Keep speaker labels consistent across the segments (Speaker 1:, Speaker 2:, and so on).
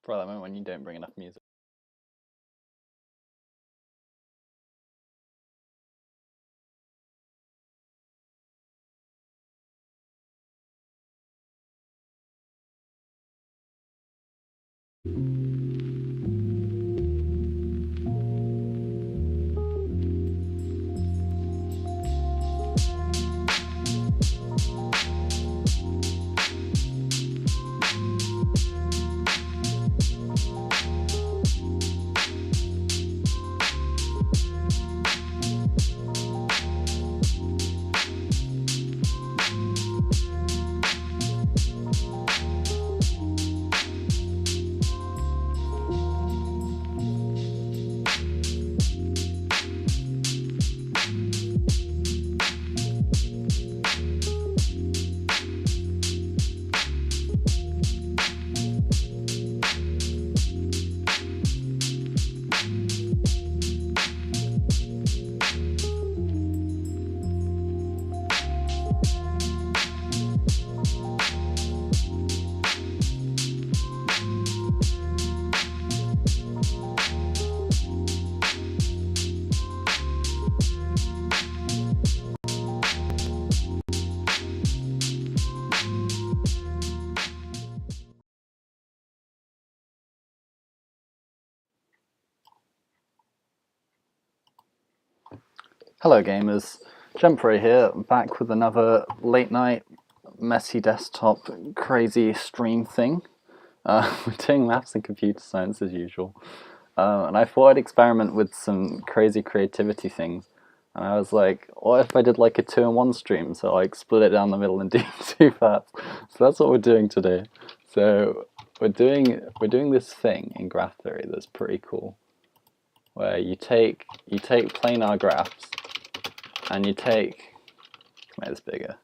Speaker 1: For that moment when you don't bring enough music. Hello gamers, Jumper here, back with another late night, messy desktop, crazy stream thing. We're doing maths and computer science as usual. And I thought I'd experiment with some crazy creativity things. And I was like, what if I did like a 2-in-1 stream? So like split it down the middle and do 2 parts. So that's what we're doing today. So we're doing this thing in graph theory that's pretty cool, where you take planar graphs and you take, let's make this bigger.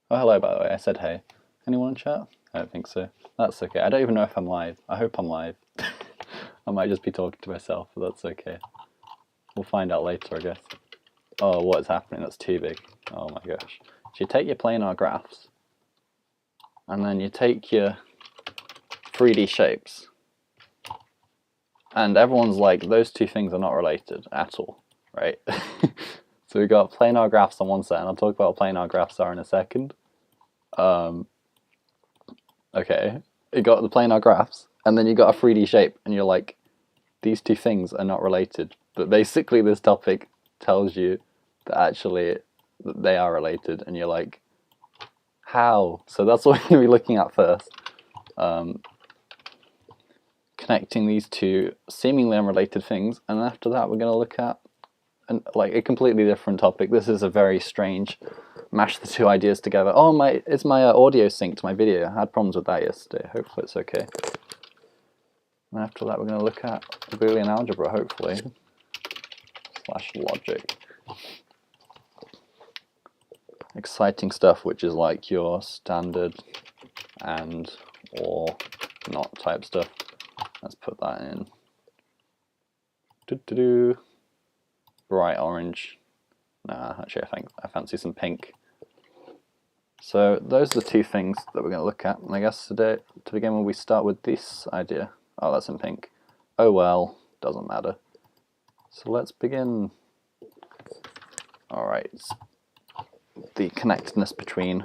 Speaker 1: Oh, hello, by the way. I said hey. Anyone in chat? I don't think so. That's okay. I don't even know if I'm live. I hope I'm live. I might just be talking to myself, but that's okay. We'll find out later, I guess. Oh, what is happening? That's too big. Oh my gosh. So you take your planar graphs, and then you take your 3D shapes. And everyone's like, those two things are not related at all, right? So we've got planar graphs on one side, and I'll talk about what planar graphs are in a second. Okay, you got the planar graphs, and then you got a 3D shape, and you're like, these two things are not related. But basically this topic tells you that actually they are related, and you're like, how? So that's what we're going to be looking at first. Connecting these two seemingly unrelated things, and after that we're going to look at like a completely different topic. This is a very strange mash the two ideas together. Oh, is my audio synced to my video? I had problems with that yesterday. Hopefully it's okay. And after that we're going to look at boolean algebra, hopefully, / logic. Exciting stuff, which is like your standard and or not type stuff. Let's put that in. Bright orange. Nah, actually I fancy some pink. So those are the two things that we're going to look at. And I guess today, to begin with, we start with this idea. Oh, that's in pink. Oh well, doesn't matter. So let's begin. Alright, the connectedness between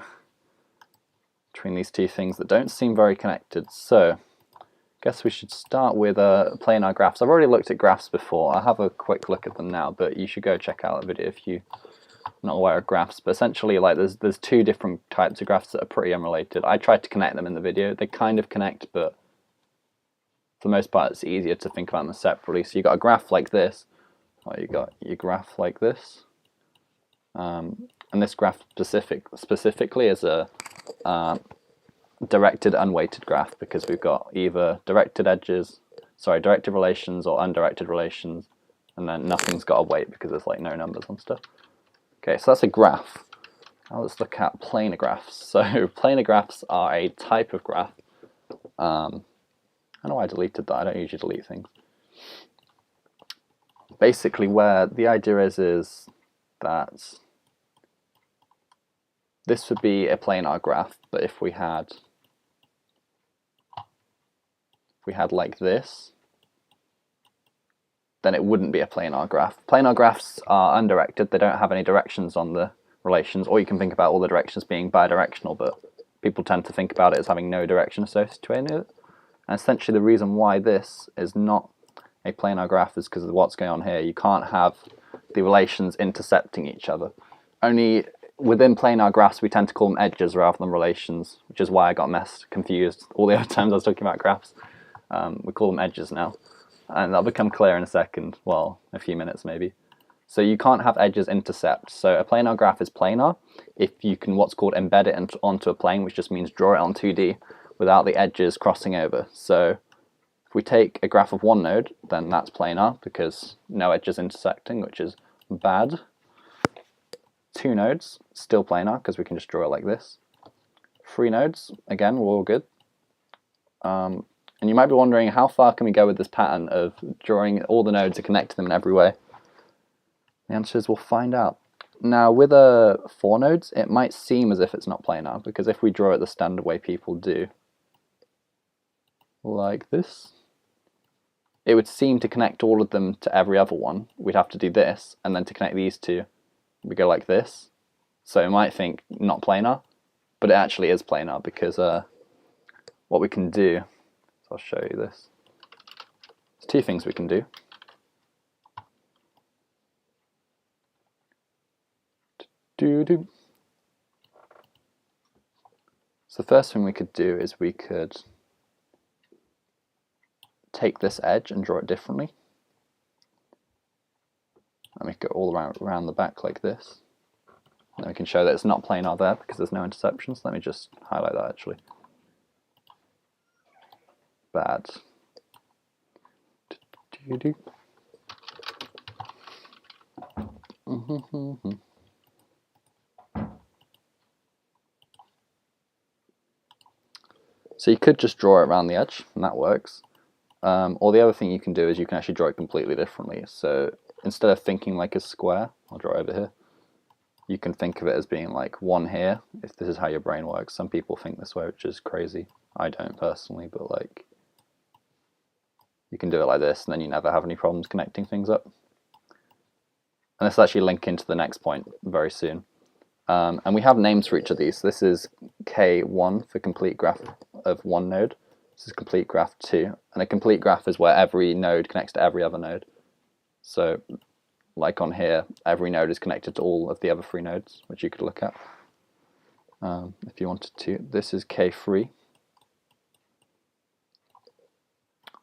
Speaker 1: these two things that don't seem very connected. So I guess we should start with planar graphs. I've already looked at graphs before. I'll have a quick look at them now, but you should go check out that video if you're not aware of graphs. But essentially, like, there's two different types of graphs that are pretty unrelated. I tried to connect them in the video. They kind of connect, but for the most part it's easier to think about them separately. So you got a graph like this, or you got your graph like this, and this graph specifically is a directed unweighted graph, because we've got either directed relations or undirected relations, and then nothing's got a weight because there's like no numbers on stuff. Okay, so that's a graph. Now let's look at planar graphs. So planar graphs are a type of graph. I don't know why I deleted that. I don't usually delete things. Basically, where the idea is that this would be a planar graph, but if we had like this, then it wouldn't be a planar graph. Planar graphs are undirected. They don't have any directions on the relations, or you can think about all the directions being bidirectional, but people tend to think about it as having no direction associated with it. And essentially the reason why this is not a planar graph is because of what's going on here. You can't have the relations intercepting each other. Only within planar graphs we tend to call them edges rather than relations, which is why I got confused all the other times I was talking about graphs. We call them edges now, and that'll become clear in a second, well, a few minutes maybe. So you can't have edges intercept. So a planar graph is planar if you can what's called embed it onto a plane, which just means draw it on 2D without the edges crossing over. So if we take a graph of one node, then that's planar because no edges intersecting, which is bad. 2 nodes, still planar because we can just draw it like this. 3 nodes, again, we're all good. And you might be wondering, how far can we go with this pattern of drawing all the nodes and connecting them in every way? The answer is we'll find out. Now, with 4 nodes, it might seem as if it's not planar, because if we draw it the standard way people do, like this, it would seem to connect all of them to every other one. We'd have to do this, and then to connect these two, we go like this. So you might think not planar, but it actually is planar, because what we can do, I'll show you this. There's 2 things we can do. So the first thing we could do is we could take this edge and draw it differently. And we go all around the back like this. And then we can show that it's not planar there because there's no interceptions. Let me just highlight that actually. Bad. So you could just draw it around the edge, and that works. Or the other thing you can do is you can actually draw it completely differently. So instead of thinking like a square, I'll draw it over here, you can think of it as being like one here, if this is how your brain works. Some people think this way, which is crazy. I don't personally, but like, you can do it like this, and then you never have any problems connecting things up. And this will actually link into the next point very soon. And we have names for each of these. This is K1 for complete graph of one node. This is complete graph 2. And a complete graph is where every node connects to every other node. So, like on here, every node is connected to all of the other 3 nodes, which you could look at if you wanted to. This is K3.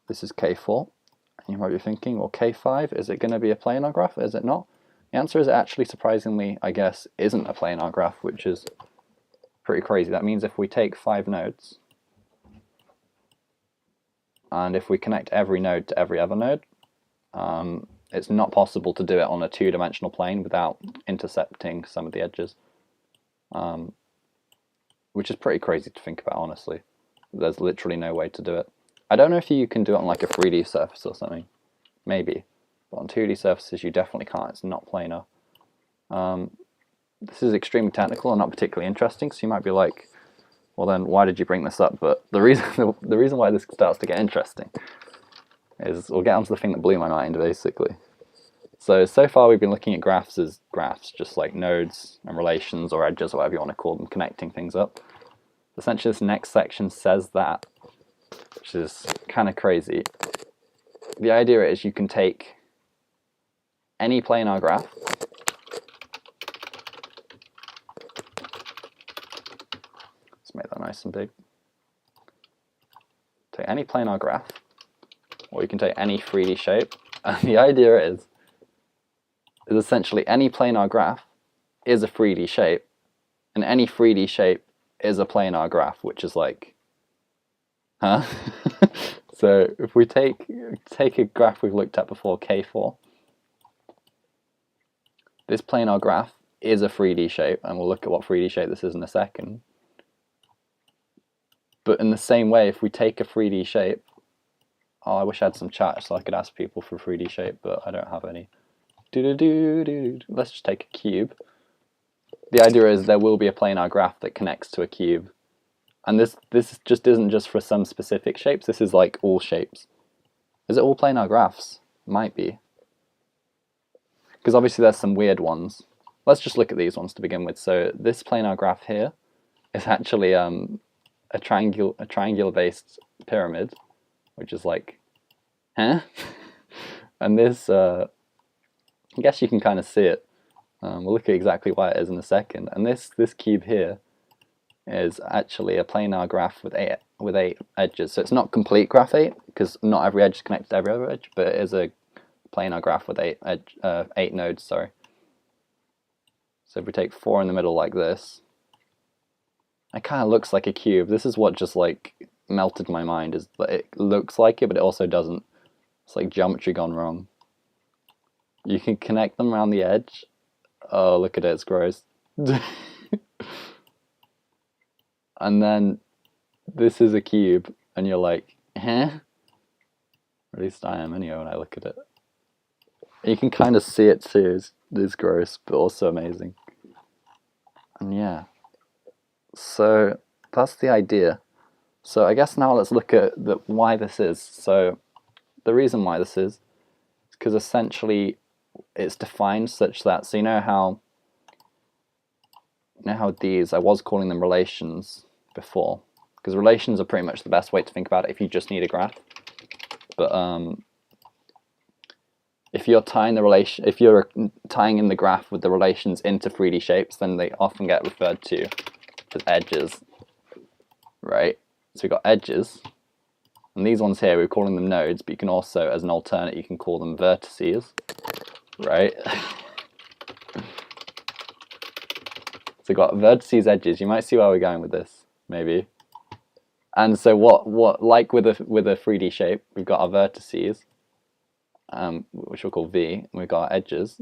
Speaker 1: This is K4. And you might be thinking, well, K5, is it going to be a planar graph? Is it not? The answer is it actually, surprisingly, I guess, isn't a planar graph, which is pretty crazy. That means if we take 5 nodes, and if we connect every node to every other node, it's not possible to do it on a 2-dimensional plane without intercepting some of the edges, which is pretty crazy to think about, honestly. There's literally no way to do it. I don't know if you can do it on like a 3D surface or something, maybe. But on 2D surfaces you definitely can't, it's not planar. This is extremely technical and not particularly interesting, so you might be like, well then why did you bring this up? But the reason why this starts to get interesting is, we'll get onto the thing that blew my mind basically. So far we've been looking at graphs as graphs, just like nodes and relations or edges or whatever you want to call them, connecting things up. Essentially this next section says that, which is kind of crazy. The idea is you can take any planar graph, let's make that nice and big. Take any planar graph, or you can take any 3D shape, and the idea is essentially any planar graph is a 3D shape, and any 3D shape is a planar graph, which is like, huh? So if we take a graph we've looked at before, K4, this planar graph is a 3D shape, and we'll look at what 3D shape this is in a second. But in the same way, if we take a 3D shape, oh, I wish I had some chat so I could ask people for 3D shape, but I don't have any. Let's just take a cube. The idea is there will be a planar graph that connects to a cube. And this just isn't just for some specific shapes, this is like all shapes. Is it all planar graphs? Might be. Because obviously there's some weird ones. Let's just look at these ones to begin with. So this planar graph here is actually a triangular based pyramid, which is like, huh? And this, I guess you can kind of see it. We'll look at exactly why it is in a second. And this cube here is actually a planar graph with eight edges. So it's not complete graph 8, because not every edge is connected to every other edge, but it is a planar graph with 8 nodes, sorry. So if we take 4 in the middle like this, it kind of looks like a cube. This is what just like melted my mind, is that it looks like it, but it also doesn't. It's like geometry gone wrong. You can connect them around the edge. Oh, look at it, it's gross. And then this is a cube, and you're like, huh? At least I am anyway when I look at it. You can kind of see it too. It's gross, but also amazing. And yeah. So that's the idea. So I guess now let's look at why this is. So the reason why this is because essentially it's defined such that, so you know how these, I was calling them relations before, because relations are pretty much the best way to think about it if you just need a graph. But if you're tying in the graph with the relations into 3D shapes, then they often get referred to as edges, right? So we've got edges, and these ones here, we're calling them nodes, but you can also, as an alternate, you can call them vertices, right? So we've got vertices, edges. You might see where we're going with this, maybe. And so what like with a 3D shape, we've got our vertices, which we'll call V, and we've got our edges.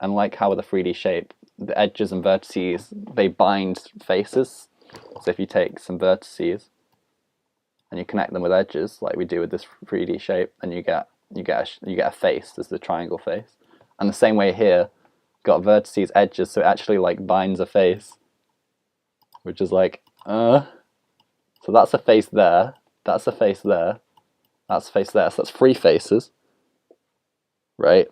Speaker 1: And like how with a 3D shape, the edges and vertices, they bind faces. So if you take some vertices and you connect them with edges, like we do with this 3D shape, then you get a face. There's the triangle face. And the same way here, got vertices, edges, so it actually like binds a face, which is like So that's a face there. That's a face there. That's a face there. So that's 3 faces, right?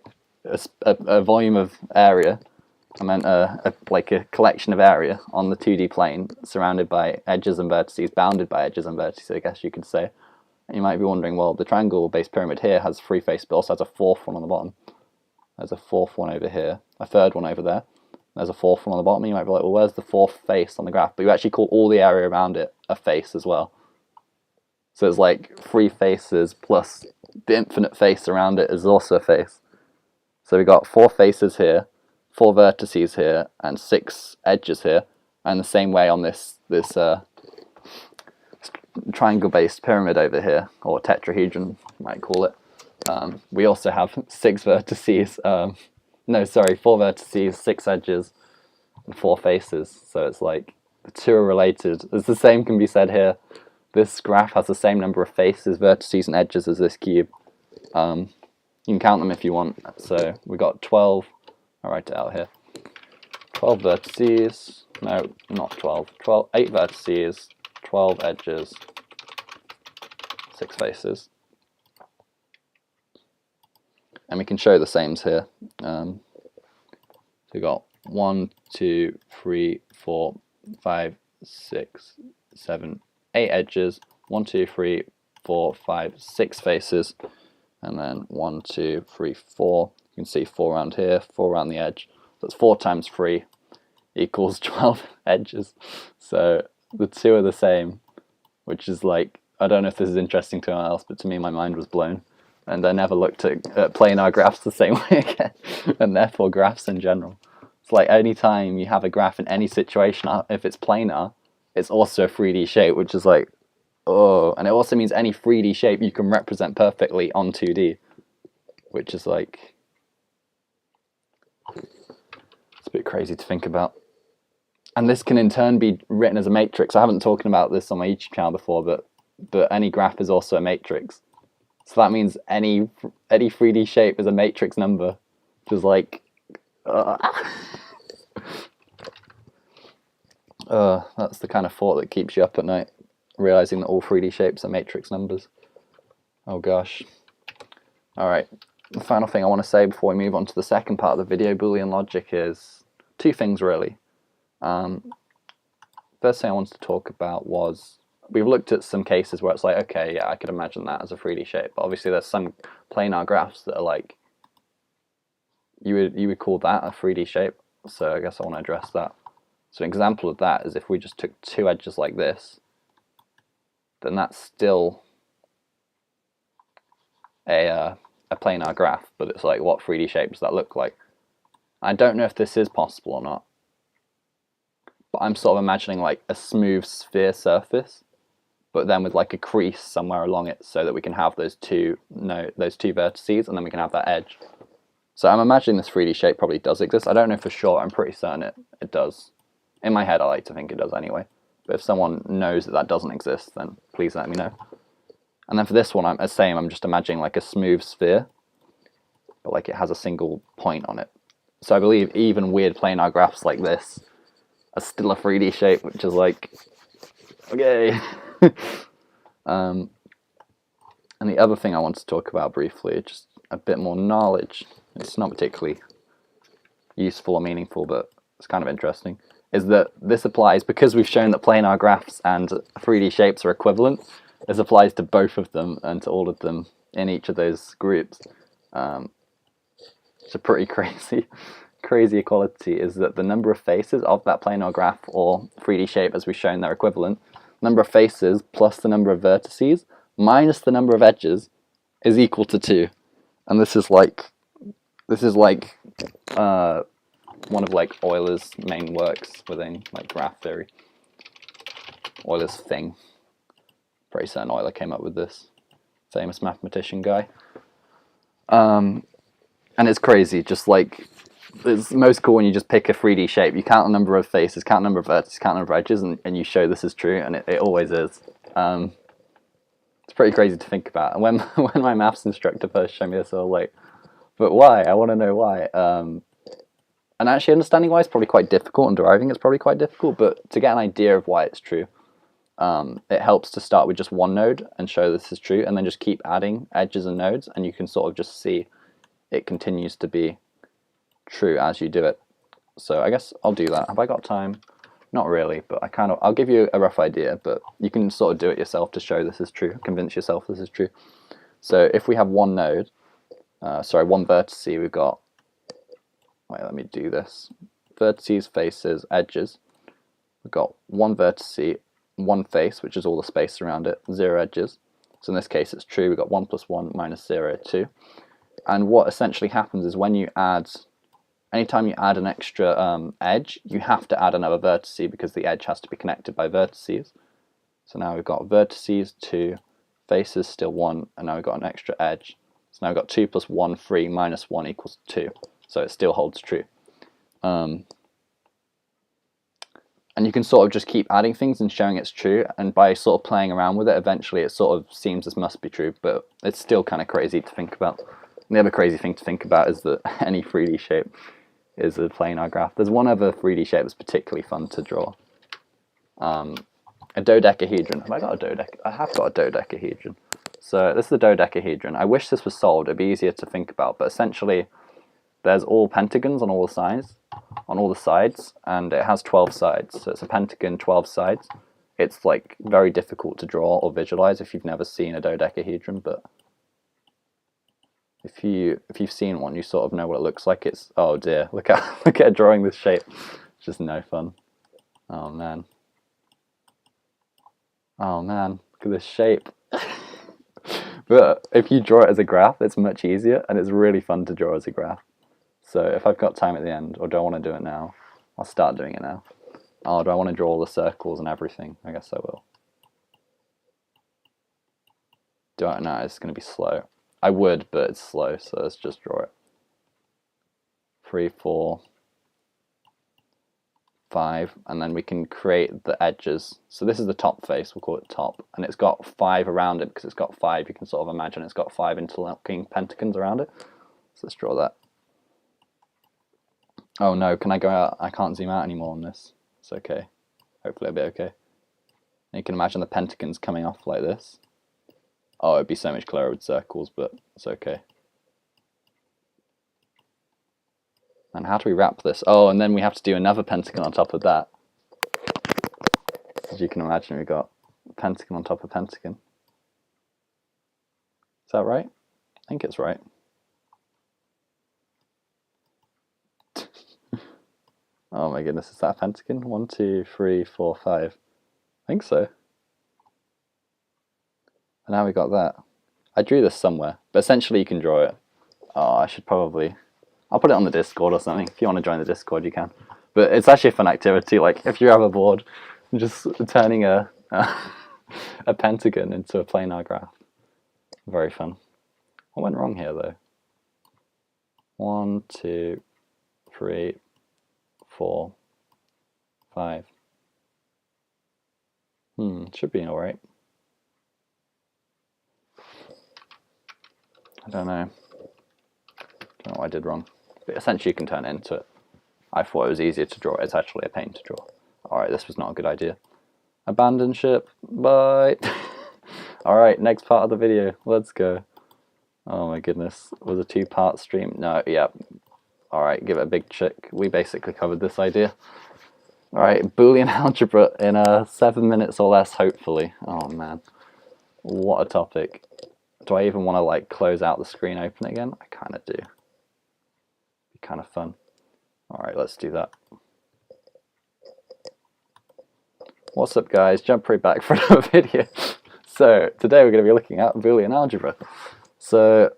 Speaker 1: A volume of area. I meant like a collection of area on the 2D plane, surrounded by edges and vertices, bounded by edges and vertices, I guess you could say. And you might be wondering, well, the triangle-based pyramid here has 3 faces, but also has a 4th one on the bottom. There's a 4th one over here, a 3rd one over there. There's a 4th one on the bottom. You might be like, well, where's the 4th face on the graph? But you actually call all the area around it a face as well. So it's like 3 faces plus the infinite face around it is also a face. So we've got 4 faces here, 4 vertices here, and 6 edges here. And the same way on this triangle-based pyramid over here, or tetrahedron, you might call it. We also have 6 vertices. 4 vertices, 6 edges, and 4 faces. So it's like the 2 are related. It's the same can be said here. This graph has the same number of faces, vertices, and edges as this cube. You can count them if you want. So we got 12. I'll write it out here. 12 vertices. No, not 12. 8 vertices, 12 edges, 6 faces. And we can show the sames here. So we got 1, 2, 3, 4, 5, 6, 7, 8 edges, 1, 2, 3, 4, 5, 6 faces, and then 1, 2, 3, 4. You can see 4 around here, 4 around the edge. That's 4 times 3 equals 12 edges. So the 2 are the same, which is like, I don't know if this is interesting to anyone else, but to me my mind was blown. And I never looked at planar graphs the same way again, and therefore graphs in general. It's like any time you have a graph in any situation, if it's planar, it's also a 3D shape, which is like, oh. And it also means any 3D shape you can represent perfectly on 2D, which is like, it's a bit crazy to think about. And this can in turn be written as a matrix. I haven't talked about this on my YouTube channel before, but any graph is also a matrix. So that means any 3D shape is a matrix number, which is like, that's the kind of thought that keeps you up at night, realizing that all 3D shapes are matrix numbers. Oh gosh. Alright, the final thing I want to say before we move on to the second part of the video, Boolean logic, is 2 things really. First thing I wanted to talk about was, we've looked at some cases where it's like, okay, yeah, I could imagine that as a 3D shape, but obviously there's some planar graphs that are like, you would call that a 3D shape, so I guess I want to address that. So an example of that is if we just took 2 edges like this, then that's still a planar graph, but it's like, what 3D shape does that look like? I don't know if this is possible or not, but I'm sort of imagining like a smooth sphere surface, but then with like a crease somewhere along it, so that we can have those two vertices, and then we can have that edge. So I'm imagining this 3D shape probably does exist. I don't know for sure. I'm pretty certain it does. In my head, I like to think it does anyway. But if someone knows that that doesn't exist, then please let me know. And then for this one, I'm just imagining like a smooth sphere, but like it has a single point on it. So I believe even weird planar graphs like this are still a 3D shape, which is like, okay. And the other thing I want to talk about briefly, just a bit more knowledge. It's not particularly useful or meaningful, but it's kind of interesting, is that this applies, because we've shown that planar graphs and 3D shapes are equivalent, this applies to both of them and to all of them in each of those groups. It's a pretty crazy equality, is that the number of faces of that planar graph or 3D shape, as we've shown their equivalent, number of faces plus the number of vertices minus the number of edges is equal to 2. And this is like one of like Euler's main works within like graph theory. Euler's thing. Pretty certain Euler came up with this. Famous mathematician guy. And it's crazy, just like, it's most cool when you just pick a 3D shape, you count the number of faces, count the number of vertices, count the number of edges, and you show this is true, and it always is. It's pretty crazy to think about. And when my maths instructor first showed me this, I was like, but why? I want to know why. And actually understanding why is probably quite difficult, and deriving it's probably quite difficult, but to get an idea of why it's true, it helps to start with just one node and show this is true, and then just keep adding edges and nodes, and you can sort of just see it continues to be true as you do it. So I guess I'll do that. Have I got time? Not really, but I'll give you a rough idea, but you can sort of do it yourself to show this is true, convince yourself this is true. So if we have one node, one vertex, we've got, wait, let me do this. Vertices, faces, edges. We've got one vertex, one face, which is all the space around it, 0 edges. So in this case it's true, we've got 1 plus 1 minus 0, 2. And what essentially happens is when you add, anytime you add an extra edge, you have to add another vertex because the edge has to be connected by vertices. So now we've got vertices 2, faces still 1, and now we've got an extra edge. So now we've got 2 plus 1, 3, minus 1 equals 2. So it still holds true. And you can sort of just keep adding things and showing it's true, and by sort of playing around with it, eventually it sort of seems this must be true, but it's still kind of crazy to think about. And the other crazy thing to think about is that any 3D shape is a planar graph. There's one other 3D shape that's particularly fun to draw. A dodecahedron. Have I got a dodecahedron? I have got a dodecahedron. So this is the dodecahedron. I wish this was solved. It'd be easier to think about, but essentially there's all pentagons on all the sides, and it has 12 sides. So it's a pentagon, 12 sides. It's like very difficult to draw or visualize if you've never seen a dodecahedron, but if you've seen one, you sort of know what it looks like. It's, oh dear, look at drawing this shape. It's just no fun. Oh man. Oh man, look at this shape. But if you draw it as a graph, it's much easier, and it's really fun to draw as a graph. So if I've got time at the end, or do I want to do it now? I'll start doing it now. Oh, do I want to draw all the circles and everything? I guess I will. Do I? No, it's going to be slow. I would, but it's slow, so let's just draw it. 3, 4, 5, and then we can create the edges. So this is the top face, we'll call it top, and it's got 5 around it because it's got 5. You can sort of imagine it's got 5 interlocking pentagons around it. So let's draw that. Oh no, can I go out? I can't zoom out anymore on this. It's okay. Hopefully it'll be okay. And you can imagine the pentagons coming off like this. Oh, it'd be so much clearer with circles, but it's okay. And how do we wrap this? Oh, and then we have to do another pentagon on top of that. As you can imagine, we've got a pentagon on top of pentagon. Is that right? I think it's right. Oh my goodness, is that a pentagon? 1, 2, 3, 4, 5. I think so. And now we got that. I drew this somewhere, but essentially you can draw it. Oh, I should probably... I'll put it on the Discord or something. If you want to join the Discord, you can. But it's actually a fun activity. Like, if you're ever bored, just turning a pentagon into a planar graph. Very fun. What went wrong here, though? 1, 2, 3, 4, 5. Should be alright. I don't know. Don't know what I did wrong. But essentially you can turn it into it. I thought it was easier to draw. It's actually a pain to draw. Alright, this was not a good idea. Abandon ship. Bye. Alright, next part of the video. Let's go. Oh my goodness. It was a 2-part stream. No, yeah. Alright, give it a big check. We basically covered this idea. Alright, Boolean algebra in 7 minutes or less, hopefully. Oh man. What a topic. Do I even want to like close out the screen, open it again? I kind of do. kind of fun. Alright, let's do that. What's up guys, jump right back for another video. So today we're going to be looking at Boolean algebra. So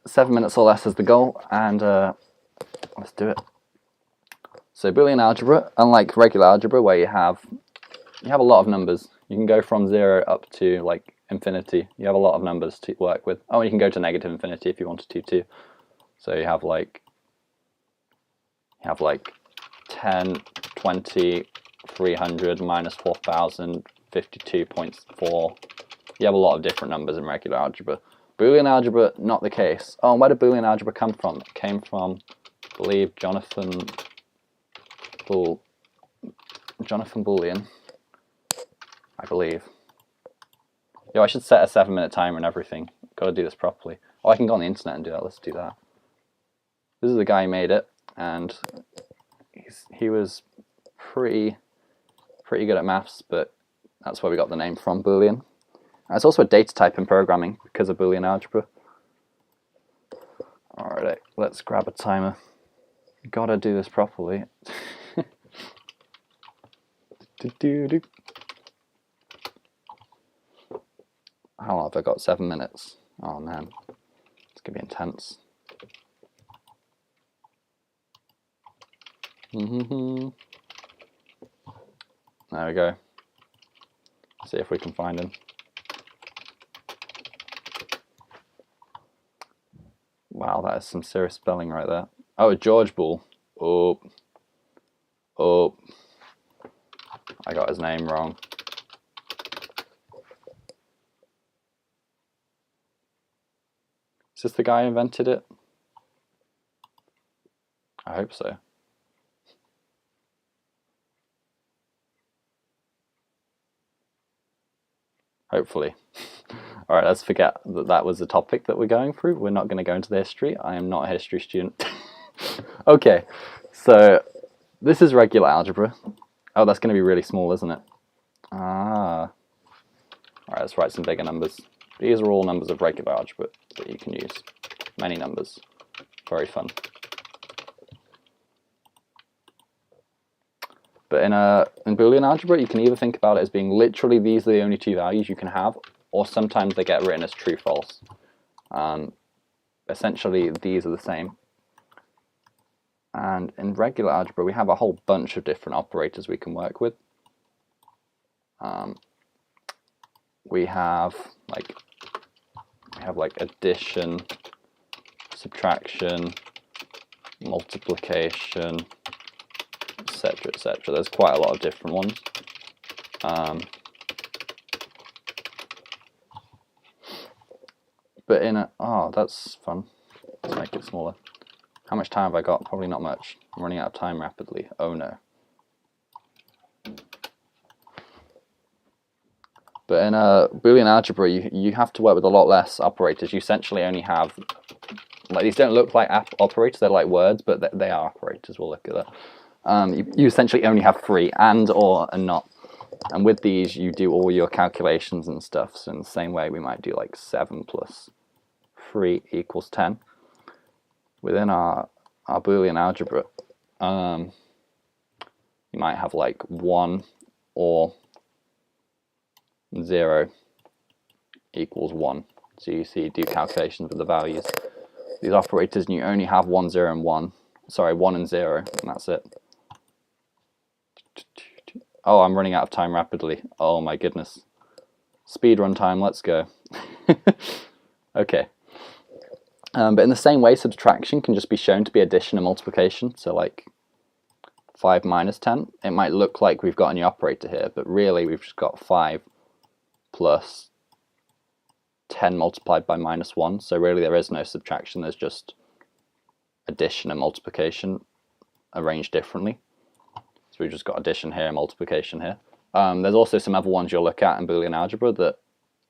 Speaker 1: 7 minutes or less is the goal, and let's do it. So Boolean algebra, unlike regular algebra where you have a lot of numbers, you can go from 0 up to like infinity. You have a lot of numbers to work with. Oh, and you can go to negative infinity if you wanted to too. So you have like 10, 20, 300, minus 4,000, 52.4. You have a lot of different numbers in regular algebra. Boolean algebra, not the case. Oh, and where did Boolean algebra come from? It came from, I believe, Jonathan Boolean, I believe. Yo, I should set a 7-minute timer and everything. Got to do this properly. Oh, I can go on the internet and do that. Let's do that. This is the guy who made it, and he was pretty good at maths, but that's where we got the name from, Boolean. And it's also a data type in programming because of Boolean algebra. Alright, let's grab a timer. Gotta do this properly. How long have I got? 7 minutes. Oh man, it's gonna be intense. There we go. See if we can find him. Wow, that is some serious spelling right there. Oh, George Bull. Oh, I got his name wrong. Is this the guy who invented it? I hope so. Hopefully. Alright, let's forget that that was the topic that we're going through. We're not going to go into the history. I am not a history student. Okay, so this is regular algebra. Oh, that's going to be really small, isn't it? Ah. Alright, let's write some bigger numbers. These are all numbers of regular algebra that you can use. Many numbers. Very fun. But in Boolean algebra, you can either think about it as being literally these are the only two values you can have, or sometimes they get written as true, false. Essentially, these are the same. And in regular algebra, we have a whole bunch of different operators we can work with. We have like addition, subtraction, multiplication, etc., etc. There's quite a lot of different ones. But in a, oh, that's fun. Let's make it smaller. How much time have I got? Probably not much. I'm running out of time rapidly. Oh no. But in Boolean algebra, you have to work with a lot less operators. You essentially only have, like, these don't look like operators, they're like words, but they are operators. We'll look at that. You essentially only have 3, and, or, and not. And with these, you do all your calculations and stuff. So in the same way, we might do like 7 plus 3 equals 10. Within our Boolean algebra, you might have like 1 or 0 equals 1. So you see, do calculations with the values. These operators, and you only have 1, 0, and 1. Sorry, 1 and 0, and that's it. Oh, I'm running out of time rapidly. Oh my goodness. Speed run time, let's go. Okay. But in the same way, subtraction can just be shown to be addition and multiplication. So like 5 minus 10, it might look like we've got a new operator here, but really we've just got 5 plus 10 multiplied by minus 1. So really there is no subtraction, there's just addition and multiplication arranged differently. So we've just got addition here, multiplication here. There's also some other ones you'll look at in Boolean algebra that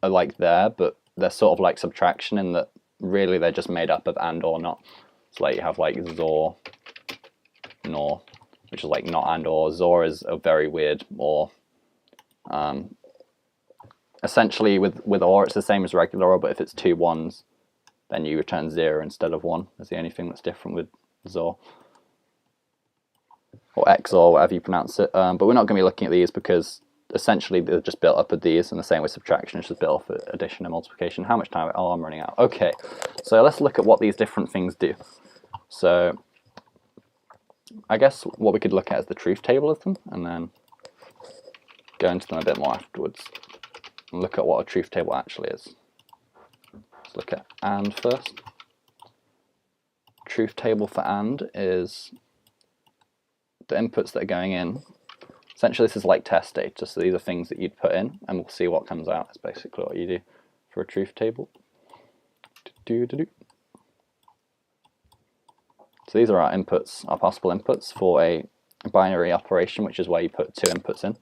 Speaker 1: are like there, but they're sort of like subtraction in that really they're just made up of and or not. So like you have like XOR, NOR, which is like not and or. XOR is a very weird or. Essentially with OR it's the same as regular OR, but if it's 2 1s, then you return 0 instead of 1. That's the only thing that's different with XOR. or XOR, whatever you pronounce it. But we're not going to be looking at these because essentially they're just built up of these, and the same with subtraction, it's just built off of addition and multiplication. How much time? Oh, I'm running out. Okay, so let's look at what these different things do. So I guess what we could look at is the truth table of them, and then go into them a bit more afterwards and look at what a truth table actually is. Let's look at AND first. Truth table for AND is the inputs that are going in. Essentially this is like test data, so these are things that you'd put in and we'll see what comes out. That's basically what you do for a truth table. So these are our inputs, our possible inputs for a binary operation, which is where you put two inputs in.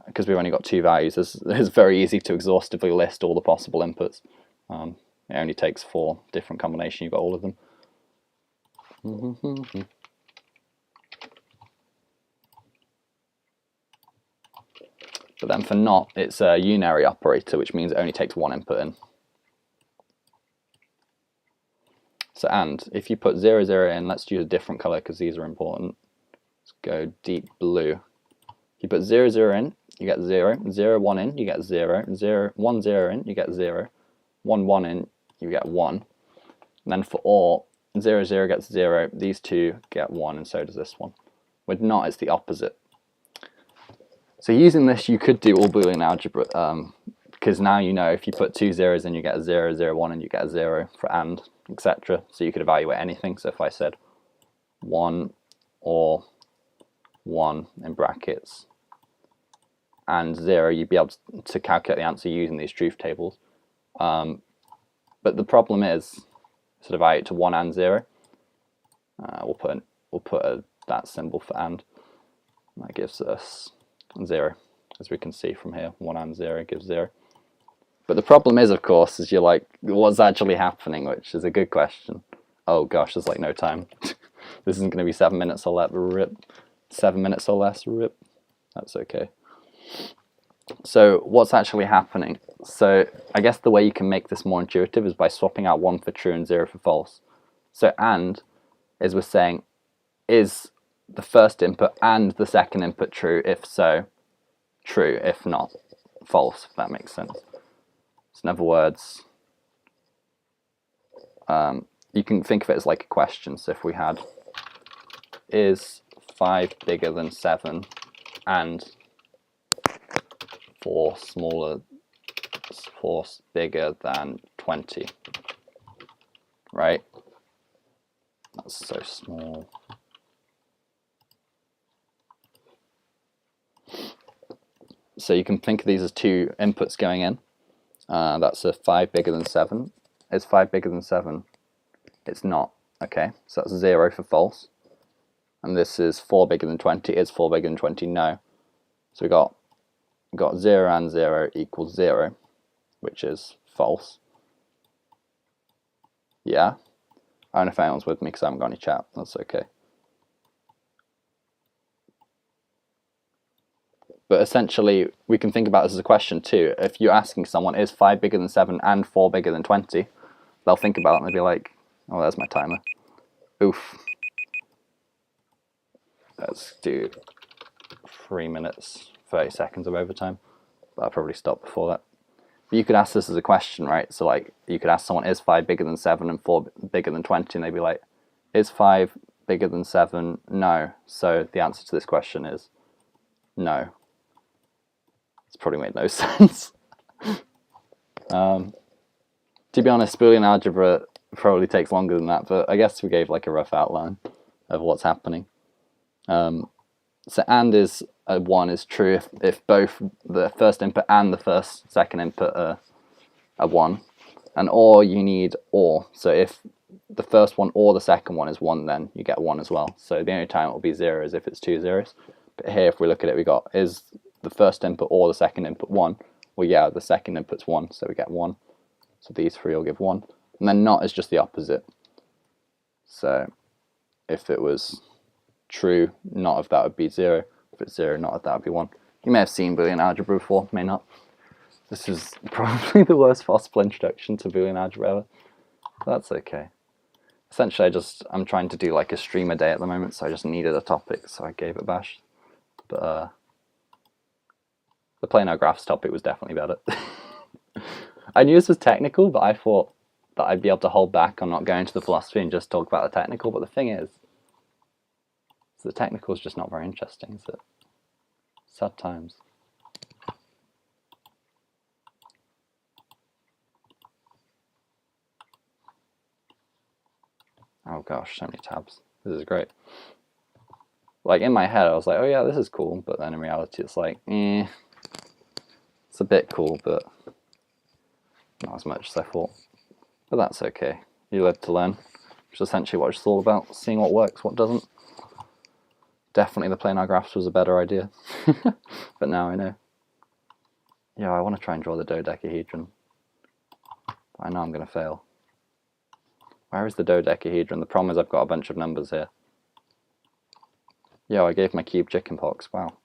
Speaker 1: Because we've only got two values, it's very easy to exhaustively list all the possible inputs. It only takes 4 different combinations, you've got all of them. But then for NOT, it's a unary operator, which means it only takes 1 input in. So AND, if you put 0, 0 in, let's use a different color because these are important. Let's go deep blue. If you put 0, 0 in, you get 0, 0, 1 in, you get 0, 0, 1, 0 in, you get 0, 1, 1 in, you get 1. And then for OR, 0, 0 gets 0, these two get 1, and so does this one. With NOT, it's the opposite. So using this, you could do all Boolean algebra, because now you know if you put 2 zeros in, you get a 0, 0, 1, and you get a 0 for AND, etc. So you could evaluate anything. So if I said 1 or 1 in brackets and 0, you'd be able to calculate the answer using these truth tables. But the problem is, sort of evaluate to 1 and 0. We'll put that symbol for AND. That gives us 0, as we can see from here. 1 and 0 gives 0. But the problem is, of course, is you're like, what's actually happening? Which is a good question. Oh gosh, there's like no time. This isn't going to be 7 minutes or less. Rip. 7 minutes or less. Rip. That's okay. So what's actually happening? So I guess the way you can make this more intuitive is by swapping out 1 for true and 0 for false. So AND is we're saying, is the first input and the second input true? If so, true. If not, false, if that makes sense. So in other words, you can think of it as like a question. So if we had, is 5 bigger than 7 and 4 bigger than 20, right? That's so small. So you can think of these as two inputs going in. That's a 5 bigger than 7. Is 5 bigger than 7? It's not. Okay, so that's 0 for false. And this is 4 bigger than 20. Is 4 bigger than 20? No. So we got 0 and 0 equals 0, which is false. Yeah? I don't know if anyone's with me because I haven't got any chat. That's okay. But essentially, we can think about this as a question too. If you're asking someone, is 5 bigger than 7 and 4 bigger than 20? They'll think about it and they'll be like, oh, there's my timer. Oof. Let's do 3 minutes, 30 seconds of overtime. But I'll probably stop before that. But you could ask this as a question, right? So like, you could ask someone, is 5 bigger than 7 and 4 bigger than 20? And they'd be like, is 5 bigger than 7? No. So the answer to this question is no. It's probably made no sense. To be honest, Boolean algebra probably takes longer than that, but I guess we gave like a rough outline of what's happening. So AND is 1 is true if both the first input and the second input are 1. And OR, you need OR. So if the first one or the second one is 1, then you get 1 as well. So the only time it will be 0 is if it's 2 zeros. But here, if we look at it, we got, is the first input or the second input 1? Well, yeah, the second input's 1, so we get 1. So these three will give 1. And then NOT is just the opposite. So if it was true, NOT of that would be 0. If it's 0, NOT of that would be 1. You may have seen Boolean algebra before, may not. This is probably the worst possible introduction to Boolean algebra ever. That's okay. essentially I'm trying to do like a stream a day at the moment, so I just needed a topic, so I gave it a bash. But the planar graphs topic was definitely better. I knew this was technical, but I thought that I'd be able to hold back on not going to the philosophy and just talk about the technical. But the thing is, the technical is just not very interesting, is it? Sad times. Oh gosh, so many tabs. This is great. Like in my head, I was like, oh yeah, this is cool. But then in reality, it's like, it's a bit cool, but not as much as I thought. But that's okay. You live to learn, which is essentially what it's all about, seeing what works, what doesn't. Definitely the planar graphs was a better idea. But now I know. Yeah, I want to try and draw the dodecahedron. But I know I'm going to fail. Where is the dodecahedron? The problem is I've got a bunch of numbers here. Yo, I gave my cube chickenpox. Wow.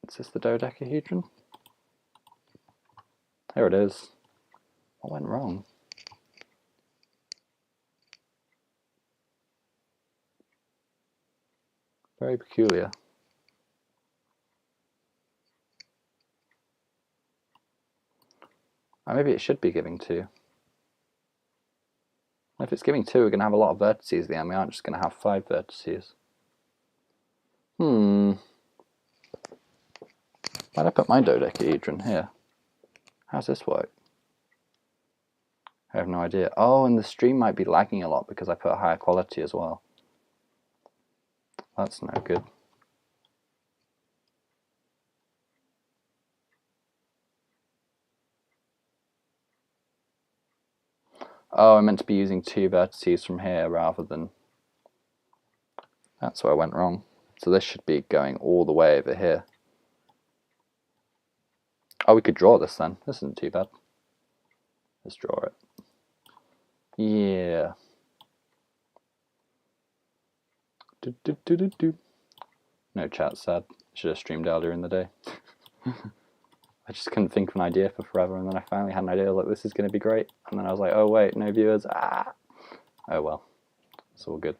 Speaker 1: Is this the dodecahedron? Here it is. What went wrong? Very peculiar. Maybe it should be giving 2. If it's giving 2, we're going to have a lot of vertices at the end. We aren't just going to have 5 vertices. Why'd I put my dodecahedron here? How's this work? I have no idea. Oh, and the stream might be lagging a lot because I put a higher quality as well. That's no good. Oh, I meant to be using 2 vertices from here rather than... That's where I went wrong. So this should be going all the way over here. Oh, we could draw this then. This isn't too bad. Let's draw it. Yeah. No chat, sad. Should have streamed earlier in the day. I just couldn't think of an idea for forever, and then I finally had an idea, like, this is going to be great. And then I was like, oh wait, no viewers. Ah! Oh well. It's all good.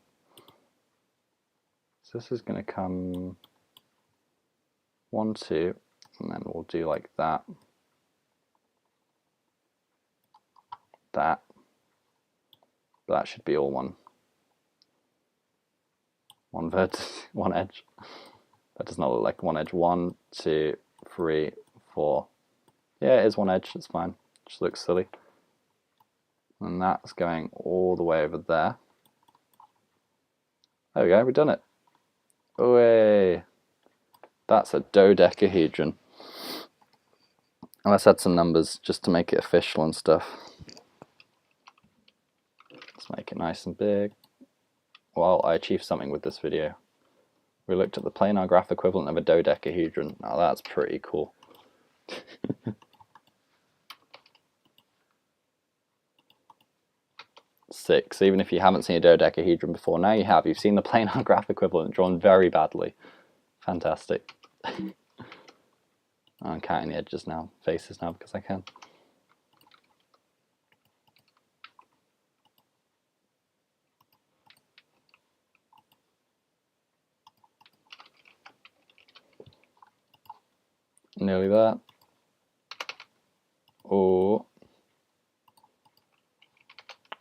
Speaker 1: So this is going to come 1, 2, and then we'll do like that. That. But that should be all one vertex, one edge. That does not look like one edge. 1, 2, 3, 4. Yeah, it is one edge, it's fine. Just looks silly. And that's going all the way over there. There we go, we've done it. Away. That's a dodecahedron. And let's add some numbers just to make it official and stuff. Let's make it nice and big. Well, I achieved something with this video. We looked at the planar graph equivalent of a dodecahedron. Now that's pretty cool. Six. Even if you haven't seen a dodecahedron before, now you have. You've seen the planar graph equivalent drawn very badly. Fantastic. I'm counting the edges now, faces now, because I can. Nearly there. Oh.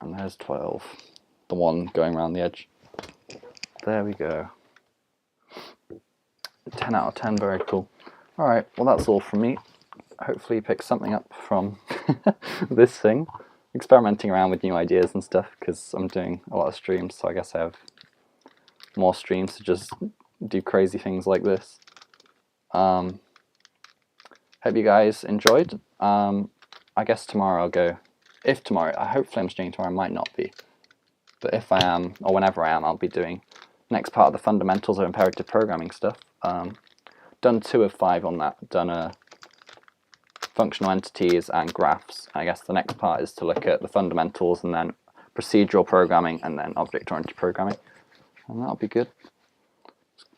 Speaker 1: And there's 12. The one going around the edge. There we go. 10 out of 10, very cool. Alright, well that's all from me. Hopefully you pick something up from this thing. Experimenting around with new ideas and stuff, because I'm doing a lot of streams, so I guess I have more streams to just do crazy things like this. Hope you guys enjoyed. I guess tomorrow I'll go. If tomorrow, hopefully I'm streaming tomorrow, I might not be. But if I am, or whenever I am, I'll be doing next part of the fundamentals of imperative programming stuff. Done 2 of 5 on that. Done functional entities and graphs. I guess the next part is to look at the fundamentals and then procedural programming and then object-oriented programming. And that'll be good.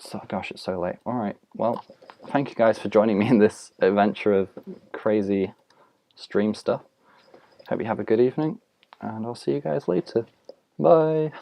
Speaker 1: So, gosh, it's so late. Alright, well, thank you guys for joining me in this adventure of crazy stream stuff. Hope you have a good evening, and I'll see you guys later. Bye.